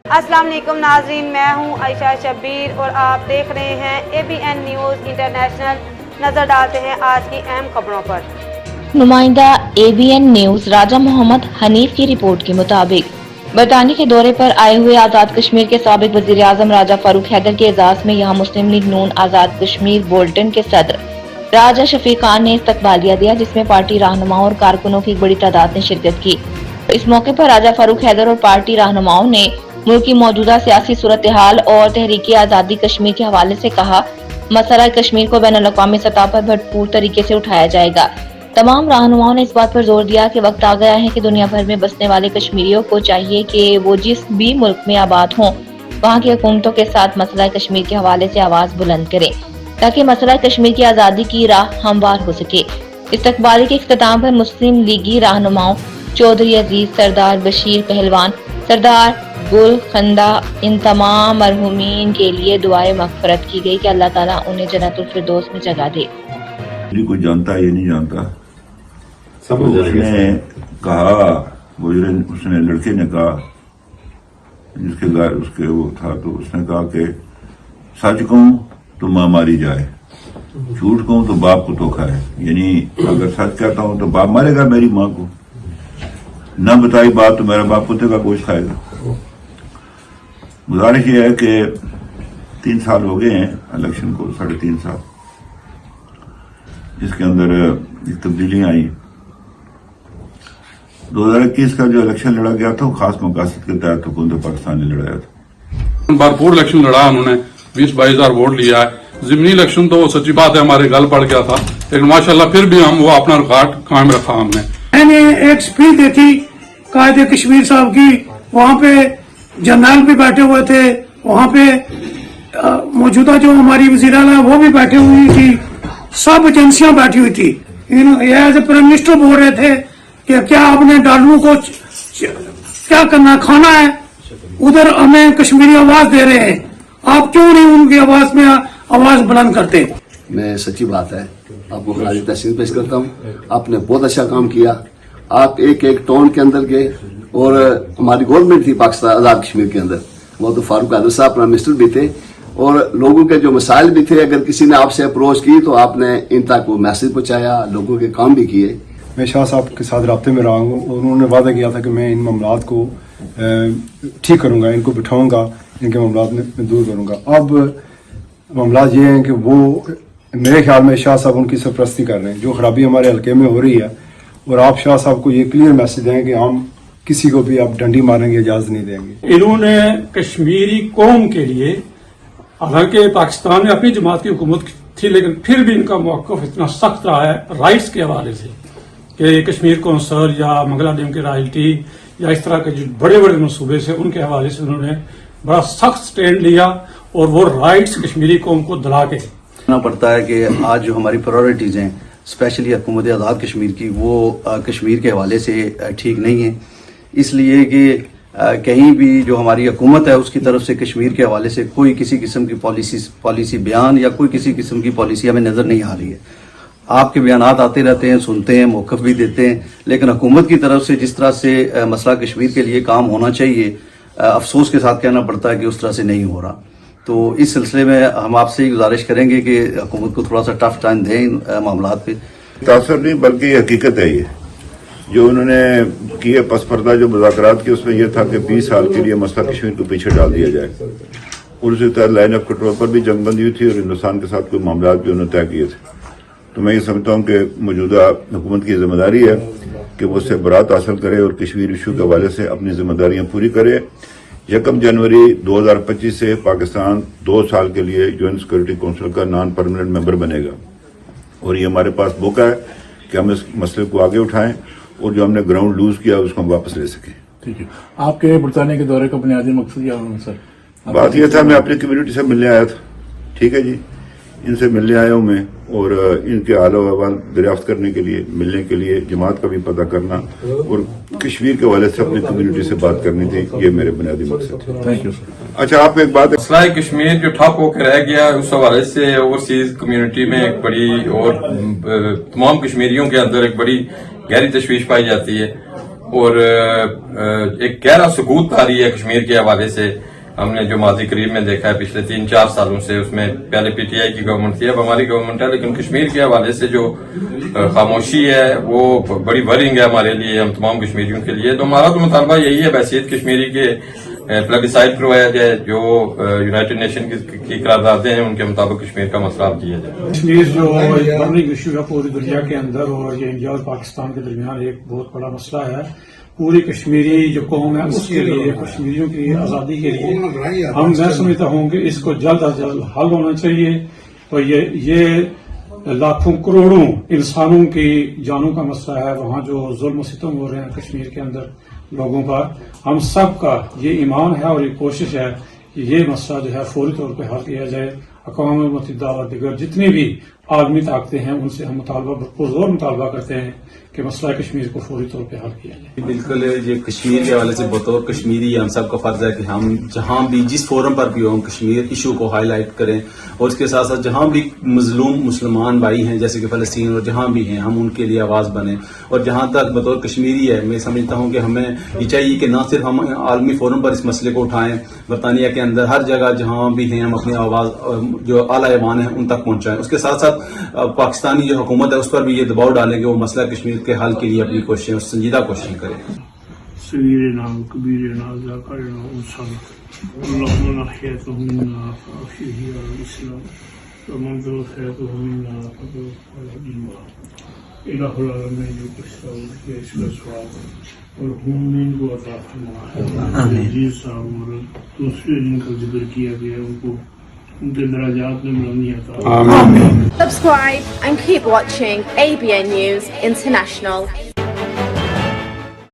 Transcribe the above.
السلام علیکم ناظرین، میں ہوں عائشہ شبیر اور آپ دیکھ رہے ہیں ABN نیوز انٹرنیشنل۔ نظر ڈالتے ہیں آج کی اہم خبروں پر۔ نمائندہ ABN نیوز راجہ محمد حنیف کی رپورٹ کے مطابق برطانیہ کے دورے پر آئے ہوئے آزاد کشمیر کے سابق وزیر اعظم راجہ فاروق حیدر کے اعزاز میں یہاں مسلم لیگ نون آزاد کشمیر بولٹن کے صدر راجہ شفیق خان نے استقبالیہ دیا، جس میں پارٹی رہنماؤں اور کارکنوں کی ایک بڑی تعداد نے شرکت کی۔ اس موقع پر راجہ فاروق حیدر اور پارٹی رہنماؤں نے ملک کی موجودہ سیاسی صورتحال اور تحریک آزادی کشمیر کے حوالے سے کہا، مسئلہ کشمیر کو بین الاقوامی سطح پر بھرپور طریقے سے اٹھایا جائے گا۔ تمام رہنماؤں نے اس بات پر زور دیا کہ وقت آ گیا ہے کہ دنیا بھر میں بسنے والے کشمیریوں کو چاہیے کہ وہ جس بھی ملک میں آباد ہوں، وہاں کی حکومتوں کے ساتھ مسئلہ کشمیر کے حوالے سے آواز بلند کریں تاکہ مسئلہ کشمیر کی آزادی کی راہ ہموار ہو سکے۔ استقبالی کے اختتام پر مسلم لیگی رہنماؤں چودھری عزیز، سردار بشیر پہلوان، سردار گل خندہ، ان تمام مرحومین کے لیے دعائے مغفرت کی گئی کہ اللہ تعالیٰ انہیں جنت الفردوس میں جگہ دے۔ کوئی جانتا ہے یہ نہیں جانتا، اس نے کہا، اس نے لڑکے نے کہا جس کے گھر اس کے وہ تھا، تو اس نے کہا کہ سچ کہوں تو ماں ماری جائے، جھوٹ کہوں تو باپ کو تو کھائے، یعنی اگر سچ کہتا ہوں تو باپ مارے گا میری ماں کو، نہ بتائی بات تو میرا باپ کتے کا گوشت کھائے گا۔ گزارش یہ ہے کہ 3 سال ہو گئے ہیں الیکشن کو، 3.5 سال، جس کے اندر تبدیلیاں آئی۔ 2021 کا جو الیکشن لڑا گیا تھا وہ خاص مقاصد کے تحت حکومت پاکستان نے لڑایا تھا۔ بھرپور الیکشن لڑا، انہوں نے 20-22 ہزار ووٹ لیا ہے۔ ضمنی الیکشن تو وہ سچی بات ہے ہمارے گل پڑ گیا تھا، لیکن ماشاءاللہ پھر بھی ہم وہ اپنا ریکارڈ قائم رکھا ہم نے۔ میں نے ایک اسپیچ دی تھی قائد کشمیر صاحب کی، وہاں پہ جنرل بھی بیٹھے ہوئے تھے، وہاں پہ موجودہ جو ہماری وزیر اعلیٰ وہ بھی بیٹھے ہوئی تھی، سب ایجنسیاں بیٹھی ہوئی تھی۔ ایز اے پرائم منسٹر بول رہے تھے کہ کیا آپ نے ڈالروں کو کیا کرنا، کھانا ہے، ادھر ہمیں کشمیری آواز دے رہے ہیں، آپ کیوں نہیں ان کی آواز میں آواز بلند کرتے؟ میں سچی بات ہے آپ کو خراج تحسین پیش کرتا ہوں، آپ نے بہت اچھا کام کیا، آپ ایک ٹون کے اندر گئے، اور ہماری گورنمنٹ تھی پاکستان آزاد کشمیر کے اندر، وہ تو فاروق حیدر صاحب پرائم منسٹر بھی تھے، اور لوگوں کے جو مسائل بھی تھے، اگر کسی نے آپ سے اپروچ کی تو آپ نے ان تک وہ میسج پہنچایا، لوگوں کے کام بھی کیے۔ میں شاہ صاحب کے ساتھ رابطے میں رہا ہوں، اور انہوں نے وعدہ کیا تھا کہ میں ان معاملات کو ٹھیک کروں گا، ان کو بٹھاؤں گا، ان کے معاملات میں دور کروں گا۔ اب معاملات یہ ہیں کہ وہ میرے خیال میں شاہ صاحب ان کی سرپرستی کر رہے ہیں، جو خرابی ہمارے حلقے میں ہو رہی ہے، اور آپ شاہ صاحب کو یہ کلیئر میسج دیں کہ ہم کسی کو بھی آپ ڈنڈی مارنے کی اجازت نہیں دیں گے۔ انہوں نے کشمیری قوم کے لیے، حالانکہ پاکستان میں اپنی جماعت کی حکومت تھی، لیکن پھر بھی ان کا موقف اتنا سخت رہا ہے رائٹس کے حوالے سے کہ کشمیر کونسل یا منگلا ڈیم کی رائلٹی یا اس طرح کے جو بڑے بڑے منصوبے سے ان کے حوالے سے انہوں نے بڑا سخت سٹینڈ لیا، اور وہ رائٹس کشمیری قوم کو دلا کے کہنا پڑتا ہے کہ آج جو ہماری پرائورٹیز ہیں اسپیشلی حکومت آزاد کشمیر کی، وہ کشمیر کے حوالے سے ٹھیک نہیں ہیں، اس لیے کہ کہیں بھی جو ہماری حکومت ہے اس کی طرف سے کشمیر کے حوالے سے کوئی کسی قسم کی پالیسی بیان یا کوئی کسی قسم کی پالیسی ہمیں نظر نہیں آ رہی ہے۔ آپ کے بیانات آتے رہتے ہیں، سنتے ہیں، موقف بھی دیتے ہیں، لیکن حکومت کی طرف سے جس طرح سے مسئلہ کشمیر کے لیے کام ہونا چاہیے، افسوس کے ساتھ کہنا پڑتا ہے کہ اس طرح سے نہیں ہو رہا۔ تو اس سلسلے میں ہم آپ سے یہ گزارش کریں گے کہ حکومت کو تھوڑا سا ٹف ٹائم دیں ان معاملات پہ۔ تاثر نہیں بلکہ یہ حقیقت ہے، یہ جو انہوں نے کیے پس پردہ جو مذاکرات کی، اس میں یہ تھا کہ 20 سال کے لیے مسئلہ کشمیر کو پیچھے ڈال دیا جائے، اور اسی طرح لائن آف کنٹرول پر بھی جنگ بندی ہوئی تھی، اور ہندوستان کے ساتھ کوئی معاملات بھی انہوں نے طے کیے تھے۔ تو میں یہ سمجھتا ہوں کہ موجودہ حکومت کی ذمہ داری ہے کہ وہ اس سے برات حاصل کرے اور کشمیر ایشو کے حوالے سے اپنی ذمہ داریاں پوری کرے۔ 1 جنوری 2025 سے پاکستان 2 سال کے لیے UN سیکورٹی کونسل کا نان پرماننٹ ممبر بنے گا، اور یہ ہمارے پاس موقع ہے کہ ہم اس مسئلے کو آگے اٹھائیں اور جو ہم نے گراؤنڈ لوز کیا اس کو ہم واپس لے سکیں۔ ٹھیک ہے، آپ کے برطانیہ کے دورے کا بنیادی مقصد کیا ہونا سر؟ بات یہ تھا میں اپنی کمیونٹی سے ملنے آیا تھا، ٹھیک ہے جی، ان سے ملنے آیا ہوں میں، اور ان کے حال و احوال دریافت کرنے کے لیے، ملنے کے لیے، جماعت کا بھی پتہ کرنا، اور کشمیر کے حوالے سے اپنی کمیونٹی سے بات کرنی تھی، یہ میرے بنیادی مقصد تھے۔ Thank you sir. اچھا، آپ ایک بات، مسئلہ کشمیر جو ٹھپ ہو کے رہ گیا، اس حوالے سے اوورسیز کمیونٹی میں ایک بڑی، اور تمام کشمیریوں کے اندر ایک بڑی گہری تشویش پائی جاتی ہے، اور ایک گہرا سکوت طاری ہے کشمیر کے حوالے سے. ہم نے جو ماضی قریب میں دیکھا ہے پچھلے 3-4 سالوں سے، اس میں پہلے پی ٹی آئی کی گورنمنٹ تھی، اب ہماری گورنمنٹ ہے، لیکن کشمیر کے حوالے سے جو خاموشی ہے وہ بڑی ورنگ ہے ہمارے لیے، ہم تمام کشمیریوں کے لیے. تو ہمارا تو مطالبہ یہی ہے بحیثیت کشمیری کے پلیبیسائٹ کروایا جائے، جو یونائٹڈ نیشن کی قراردادیں ہیں ان کے مطابق کشمیر کا مسئلہ حل کیا جائے. کشمیر جو برننگ ایشو ہے پوری دنیا کے اندر، اور یہ انڈیا اور پاکستان کے درمیان ایک بہت بڑا مسئلہ ہے. پوری کشمیری جو قوم ہے اس کے لیے، کشمیریوں کی آزادی کے لیے میں سمجھتا ہوں کہ اس کو جلد از جلد حل ہونا چاہیے. تو یہ لاکھوں کروڑوں انسانوں کی جانوں کا مسئلہ ہے. وہاں جو ظلم و ستم ہو رہے ہیں کشمیر کے اندر لوگوں پر، ہم سب کا یہ ایمان ہے اور یہ کوشش ہے کہ یہ مسئلہ جو ہے فوری طور پہ حل کیا جائے. اقوام متحدہ اور دیگر جتنی بھی عالمی طاقتیں ہیں ان سے ہم پرزور مطالبہ کرتے ہیں کہ مسئلہ کشمیر کو فوری طور پہ حل کیا جائے. بالکل، یہ کشمیر کے حوالے سے بطور کشمیری ہم سب کا فرض ہے کہ ہم جہاں بھی جس فورم پر بھی ہوں کشمیر ایشو کو ہائی لائٹ کریں، اور اس کے ساتھ ساتھ جہاں بھی مظلوم مسلمان بھائی ہیں جیسے کہ فلسطین اور جہاں بھی ہیں ہم ان کے لیے آواز بنیں. اور جہاں تک بطور کشمیری ہے، میں سمجھتا ہوں کہ ہمیں یہ چاہیے کہ نہ صرف ہم عالمی فورم پر اس مسئلے کو اٹھائیں، برطانیہ کے اندر ہر جگہ جہاں بھی ہیں ہم اپنی آواز جو اعلیٰ ایوان ہیں ان تک پہنچائیں. اس کے ساتھ ساتھ پاکستانی جو حکومت ہے اس پر بھی یہ دباؤ ڈالیں کہ وہ مسئلہ کشمیر کے حل کے لیے اپنی کوششیں اور سنجیدہ کوششیں کریں. صغيرنا وكبيرنا ذكرنا وانصرنا اللهم نحيته منا فأخيه على الإسلام ومن توفيته منا فتوفى الإيمان إله العالمين يكسر يشفى الصواب والهم من وطاعتنا جیس اور دوسرے جن کا ذکر کیا گیا ان کو ان کے درجات میں بلندی عطا. Subscribe and keep watching ABN News International.